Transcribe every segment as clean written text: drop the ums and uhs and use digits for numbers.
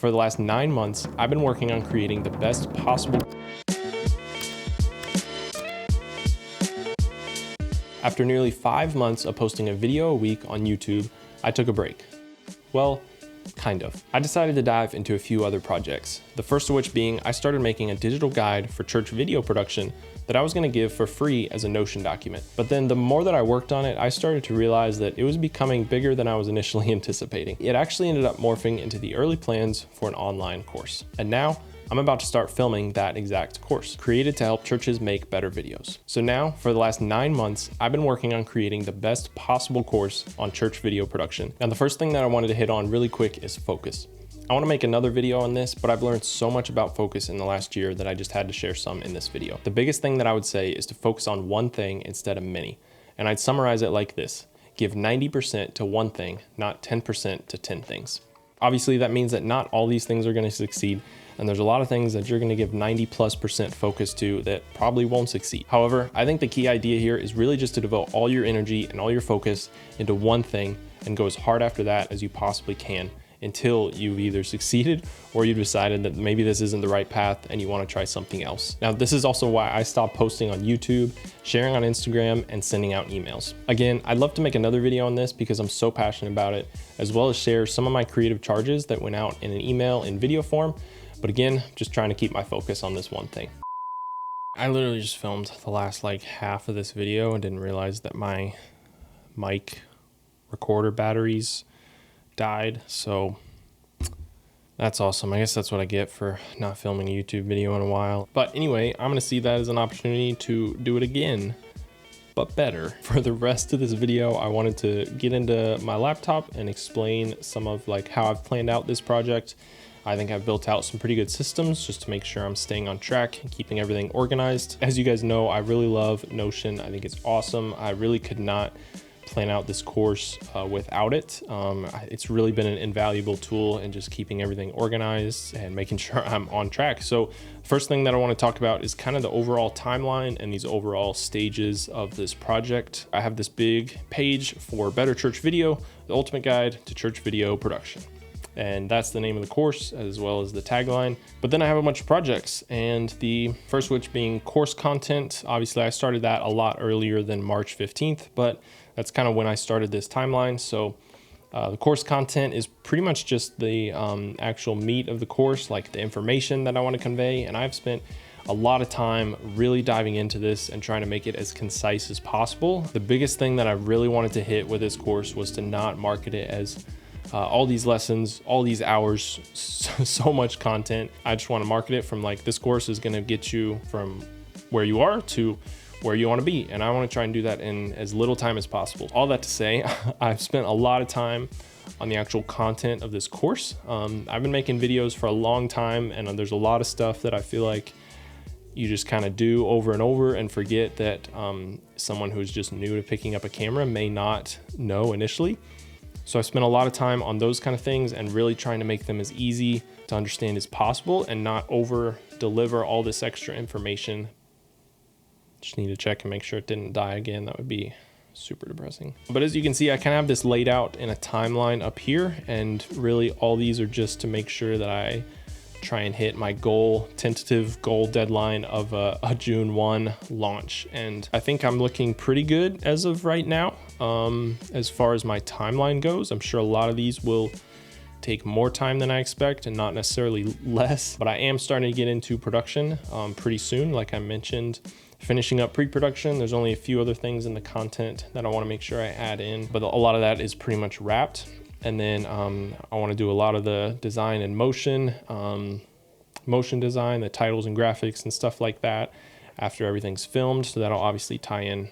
For the last 9 months, I've been working on creating the best possible. After nearly 5 months of posting a video a week on YouTube, I took a break. Well, kind of. I decided to dive into a few other projects. The first of which being, I started making a digital guide for church video production that I was going to give for free as a Notion document. But then the more that I worked on it, I started to realize that it was becoming bigger than I was initially anticipating. It actually ended up morphing into the early plans for an online course. And now, I'm about to start filming that exact course, created to help churches make better videos. So now, for the last 9 months, I've been working on creating the best possible course on church video production. Now, the first thing that I wanted to hit on really quick is focus. I want to make another video on this, but I've learned so much about focus in the last year that I just had to share some in this video. The biggest thing that I would say is to focus on one thing instead of many. And I'd summarize it like this: give 90% to one thing, not 10% to 10 things. Obviously, that means that not all these things are going to succeed, and there's a lot of things that you're going to give 90+% focus to that probably won't succeed. However, I think the key idea here is really just to devote all your energy and all your focus into one thing and go as hard after that as you possibly can until you've either succeeded or you've decided that maybe this isn't the right path and you want to try something else. Now, this is also why I stopped posting on YouTube, sharing on Instagram, and sending out emails. Again, I'd love to make another video on this because I'm so passionate about it, as well as share some of my creative charges that went out in an email in video form. But again, just trying to keep my focus on this one thing. I literally just filmed the last half of this video and didn't realize that my mic recorder batteries died. So that's awesome. I guess that's what I get for not filming a YouTube video in a while. But anyway, I'm gonna see that as an opportunity to do it again, but better. For the rest of this video, I wanted to get into my laptop and explain some of how I've planned out this project. I think I've built out some pretty good systems just to make sure I'm staying on track and keeping everything organized. As you guys know, I really love Notion. I think it's awesome. I really could not plan out this course without it. It's really been an invaluable tool in just keeping everything organized and making sure I'm on track. So first thing that I want to talk about is kind of the overall timeline and these overall stages of this project. I have this big page for Better Church Video, the ultimate guide to church video production. And that's the name of the course as well as the tagline. But then I have a bunch of projects, and the first which being course content. Obviously I started that a lot earlier than March 15th, but that's kind of when I started this timeline. So the course content is pretty much just the actual meat of the course, like the information that I want to convey. And I've spent a lot of time really diving into this and trying to make it as concise as possible. The biggest thing that I really wanted to hit with this course was to not market it as all these lessons, all these hours, so much content. I just want to market it from this course is going to get you from where you are to where you want to be. And I want to try and do that in as little time as possible. All that to say, I've spent a lot of time on the actual content of this course. I've been making videos for a long time, and there's a lot of stuff that I feel like you just kind of do over and over and forget that someone who's just new to picking up a camera may not know initially. So I spent a lot of time on those kind of things and really trying to make them as easy to understand as possible and not over deliver all this extra information. Just need to check and make sure it didn't die again. That would be super depressing. But as you can see, I kind of have this laid out in a timeline up here, and really all these are just to make sure that I try and hit my tentative goal deadline of a June 1 launch. And I think I'm looking pretty good as of right now. As far as my timeline goes, I'm sure a lot of these will take more time than I expect and not necessarily less, but I am starting to get into production pretty soon. Like I mentioned, finishing up pre-production. There's only a few other things in the content that I want to make sure I add in, but a lot of that is pretty much wrapped. And then I want to do a lot of the design and motion design, the titles and graphics and stuff like that after everything's filmed. So that'll obviously tie in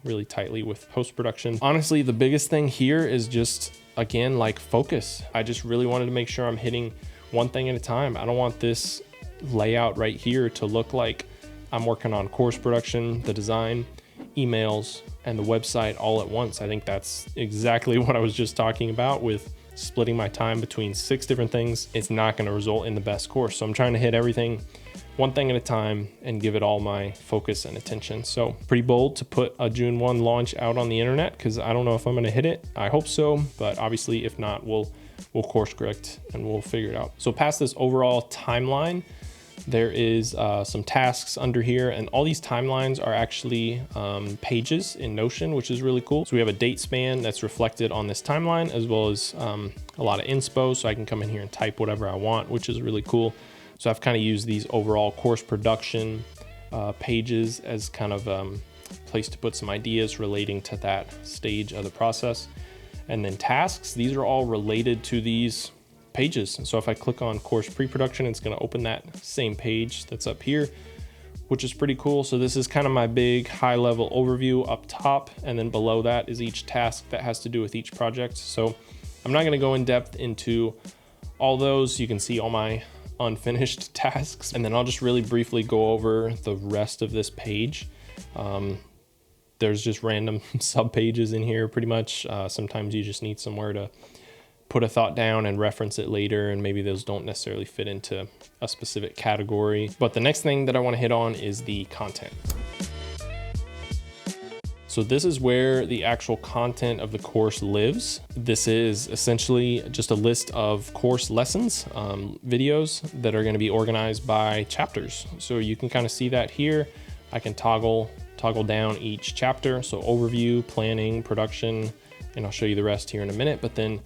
really tightly with post-production. Honestly, the biggest thing here is just, again, focus. I just really wanted to make sure I'm hitting one thing at a time. I don't want this layout right here to look like I'm working on course production, the design, emails, and the website all at once. I think that's exactly what I was just talking about with splitting my time between 6 different things. It's not going to result in the best course. So I'm trying to hit everything one thing at a time and give it all my focus and attention. So pretty bold to put a June 1 launch out on the internet because I don't know if I'm going to hit it. I hope so, but obviously if not, we'll we'll course correct and we'll figure it out. So past this overall timeline, there is some tasks under here, and all these timelines are actually pages in Notion, which is really cool. So we have a date span that's reflected on this timeline, as well as a lot of inspo, so I can come in here and type whatever I want, which is really cool. So I've kind of used these overall course production pages as kind of place to put some ideas relating to that stage of the process. And then tasks, these are all related to these pages. So if I click on course pre-production, it's going to open that same page that's up here, which is pretty cool. So this is kind of my big high level overview up top, and then below that is each task that has to do with each project. So I'm not going to go in depth into all those. You can see all my unfinished tasks, and then I'll just really briefly go over the rest of this page. There's just random sub pages in here pretty much. Sometimes you just need somewhere to put a thought down and reference it later, and maybe those don't necessarily fit into a specific category. But the next thing that I want to hit on is the content. So this is where the actual content of the course lives. This is essentially just a list of course lessons, videos that are going to be organized by chapters. So you can kind of see that here. I can toggle down each chapter. So overview, planning, production, and I'll show you the rest here in a minute. But then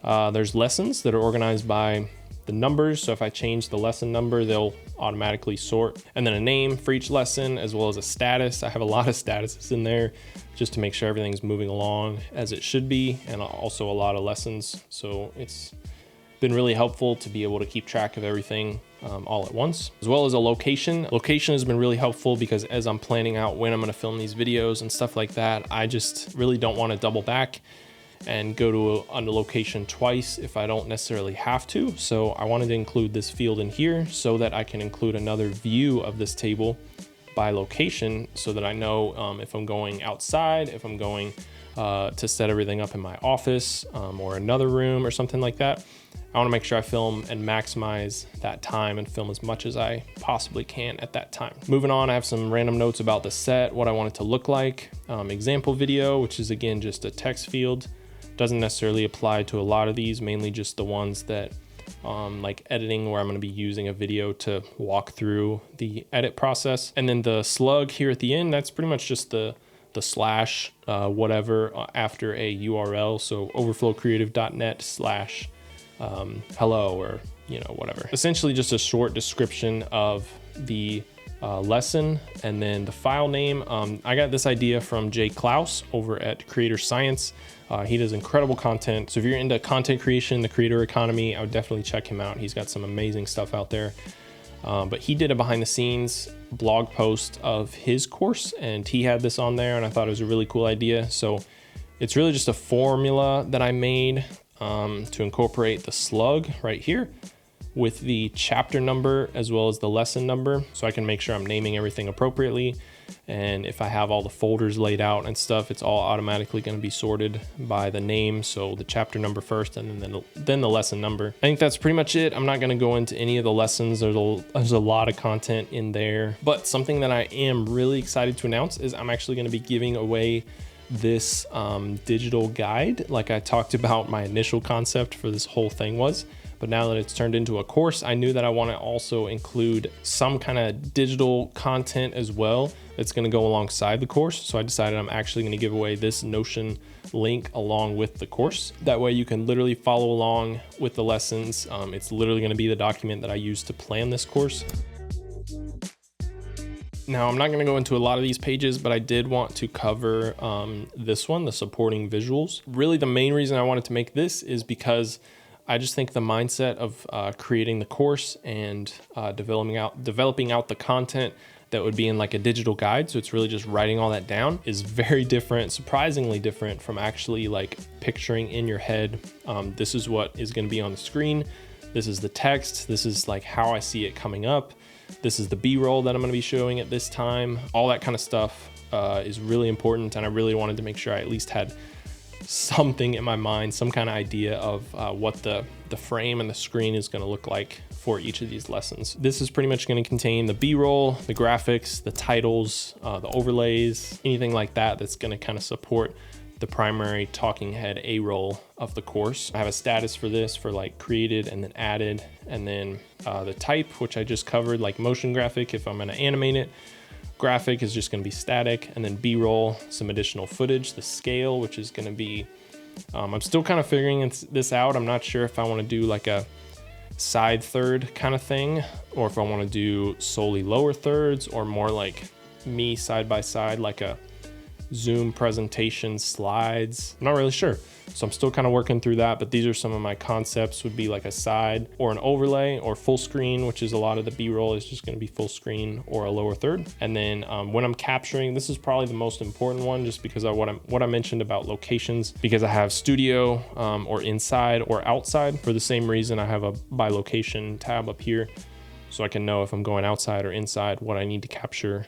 there's lessons that are organized by the numbers. So if I change the lesson number, they'll automatically sort. And then a name for each lesson, as well as a status. I have a lot of statuses in there just to make sure everything's moving along as it should be, and also a lot of lessons. So it's been really helpful to be able to keep track of everything all at once, as well as a location. Location has been really helpful because as I'm planning out when I'm going to film these videos and stuff like that, I just really don't want to double back and go to a location twice if I don't necessarily have to. So I wanted to include this field in here so that I can include another view of this table by location, so that I know if I'm going outside, if I'm going to set everything up in my office or another room or something like that. I want to make sure I film and maximize that time and film as much as I possibly can at that time. Moving on, I have some random notes about the set, what I want it to look like. Example video, which is again just a text field. Doesn't necessarily apply to a lot of these, mainly just the ones that like editing, where I'm going to be using a video to walk through the edit process. And then the slug here at the end, that's pretty much just the slash whatever after a URL. So overflowcreative.net/ hello, or whatever. Essentially just a short description of the lesson, and then the file name. I got this idea from Jay Klaus over at Creator Science. He does incredible content. So if you're into content creation, the creator economy, I would definitely check him out. He's got some amazing stuff out there. But he did a behind the scenes blog post of his course, and he had this on there, and I thought it was a really cool idea. So it's really just a formula that I made to incorporate the slug right here with the chapter number as well as the lesson number, so I can make sure I'm naming everything appropriately. And if I have all the folders laid out and stuff, it's all automatically going to be sorted by the name. So the chapter number first, and then the lesson number. I think that's pretty much it. I'm not going to go into any of the lessons. There's a lot of content in there, but something that I am really excited to announce is I'm actually going to be giving away this digital guide. Like I talked about, my initial concept for this whole thing was, but now that it's turned into a course, I knew that I want to also include some kind of digital content as well that's going to go alongside the course. So I decided I'm actually going to give away this Notion link along with the course. That way you can literally follow along with the lessons. It's literally going to be the document that I use to plan this course. Now, I'm not going to go into a lot of these pages, but I did want to cover this one, the supporting visuals. Really, the main reason I wanted to make this is because I just think the mindset of creating the course and developing out the content that would be in like a digital guide, so it's really just writing all that down, is very different, surprisingly different from actually like picturing in your head. This is what is going to be on the screen. This is the text. This is like how I see it coming up. This is the B-roll that I'm going to be showing at this time. All that kind of stuff is really important, and I really wanted to make sure I at least had something in my mind, some kind of idea of what the frame and the screen is going to look like for each of these lessons. This is pretty much going to contain the B-roll, the graphics, the titles, the overlays, anything like that that's going to kind of support the primary talking head A roll of the course. I have a status for this for like created and then added, and then the type, which I just covered, like motion graphic if I'm gonna animate it. Graphic is just gonna be static, and then B-roll, some additional footage. The scale, which is gonna be, I'm still kind of figuring this out. I'm not sure if I wanna do like a side third kind of thing, or if I wanna do solely lower thirds, or more like me side by side, like a Zoom presentation slides. I'm not really sure. So I'm still kind of working through that, but these are some of my concepts. Would be like a side or an overlay or full screen, which is a lot of the B-roll is just going to be full screen or a lower third. And then when I'm capturing, this is probably the most important one, just because of what I mentioned about locations, because I have studio or inside or outside. For the same reason, I have a by location tab up here, so I can know if I'm going outside or inside, what I need to capture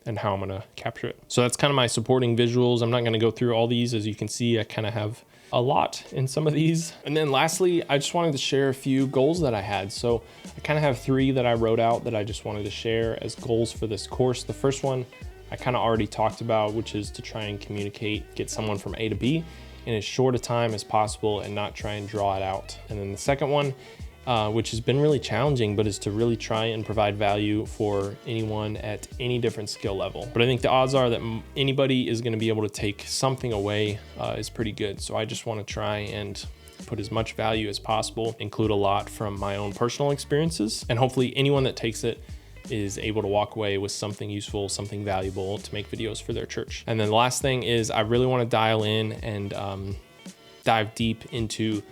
and how I'm gonna capture it. So that's kind of my supporting visuals. I'm not gonna go through all these. As you can see, I kind of have a lot in some of these. And then lastly, I just wanted to share a few goals that I had. So I kind of have 3 that I wrote out that I just wanted to share as goals for this course. The first one I kind of already talked about, which is to try and communicate, get someone from A to B in as short a time as possible and not try and draw it out. And then the second one, which has been really challenging, but is to really try and provide value for anyone at any different skill level. But I think the odds are that anybody is going to be able to take something away is pretty good. So I just want to try and put as much value as possible, include a lot from my own personal experiences, and hopefully anyone that takes it is able to walk away with something useful, something valuable to make videos for their church. And then the last thing is I really want to dial in and dive deep into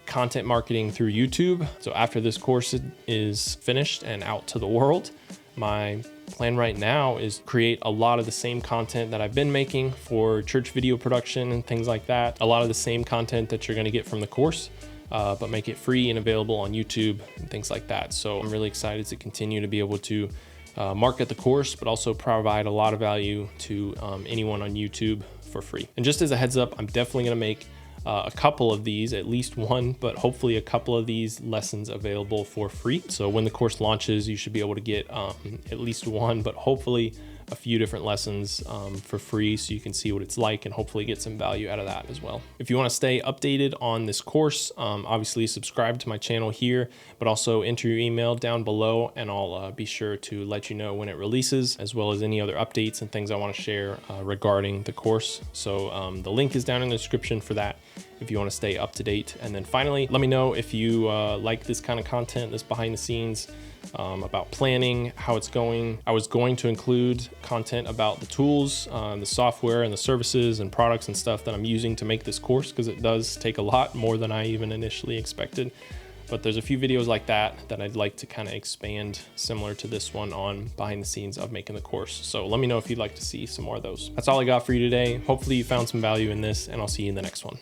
content marketing through YouTube. So after this course is finished and out to the world, my plan right now is create a lot of the same content that I've been making for church video production and things like that. A lot of the same content that you're going to get from the course, but make it free and available on YouTube and things like that. So I'm really excited to continue to be able to market the course, but also provide a lot of value to anyone on YouTube for free. And just as a heads up, I'm definitely going to make a couple of these, at least one, but hopefully a couple of these lessons available for free. So when the course launches, you should be able to get at least one, but hopefully a few different lessons for free, so you can see what it's like and hopefully get some value out of that as well. If you want to stay updated on this course, obviously subscribe to my channel here, but also enter your email down below and I'll be sure to let you know when it releases, as well as any other updates and things I want to share regarding the course. So the link is down in the description for that if you want to stay up to date. And then finally, let me know if you like this kind of content, this behind the scenes, about planning, how it's going. I was going to include content about the tools, the software and the services and products and stuff that I'm using to make this course, because it does take a lot more than I even initially expected. But there's a few videos like that I'd like to kind of expand, similar to this one, on behind the scenes of making the course. So let me know if you'd like to see some more of those. That's all I got for you today. Hopefully you found some value in this, and I'll see you in the next one.